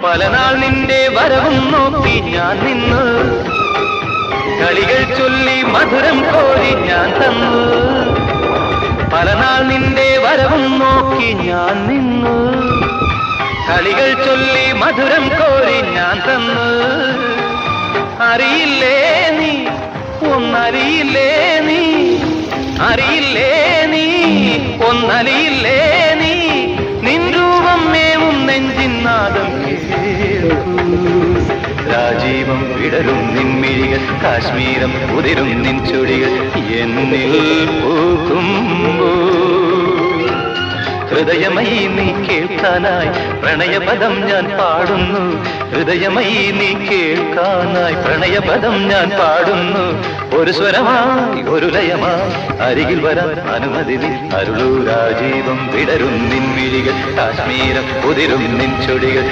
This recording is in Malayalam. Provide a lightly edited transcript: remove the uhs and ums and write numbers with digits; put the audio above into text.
പലനാൾ നിന്റെ വരവും നോക്കി ഞാൻ നിന്നു, കളികൾ ചൊല്ലി മധുരം കോരി ഞാൻ തന്നു. പലനാൾ നിന്റെ വരവും നോക്കി ഞാൻ നിന്നു, കളികൾ ചൊല്ലി മധുരം കോരി ഞാൻ തന്നു. അറിയില്ലേ നീ, ഒന്നറിയില്ലേ നീ, അറിയില്ലേ നീ, ഒന്നറിയില്ലേ നീ, നിൻ രൂപം മേവും നെഞ്ചിൻ നാദം കേൾക്കൂ. രാജീവം വിടരും നിൻമിഴികൾ, കാശ്മീരം ഉതിരും നിൻ ചുടികൾ എന്നിൽ പൂക്കുമ്പോ ഹൃദയമയി നീ കേൾക്കാനായി പ്രണയപദം ഞാൻ പാടുന്നു. ഹൃദയമയി നീ കേൾക്കാനായി പ്രണയപദം ഞാൻ പാടുന്നു. ഒരു സ്വരമായി ഒരു ലയമായി അരികിൽ വരാൻ അനുമതി നീ അരുളൂ. രാജീവം വിടരും നിൻമിഴികൾ, കാശ്മീരം ഉതിരും നിൻ ചുടികൾ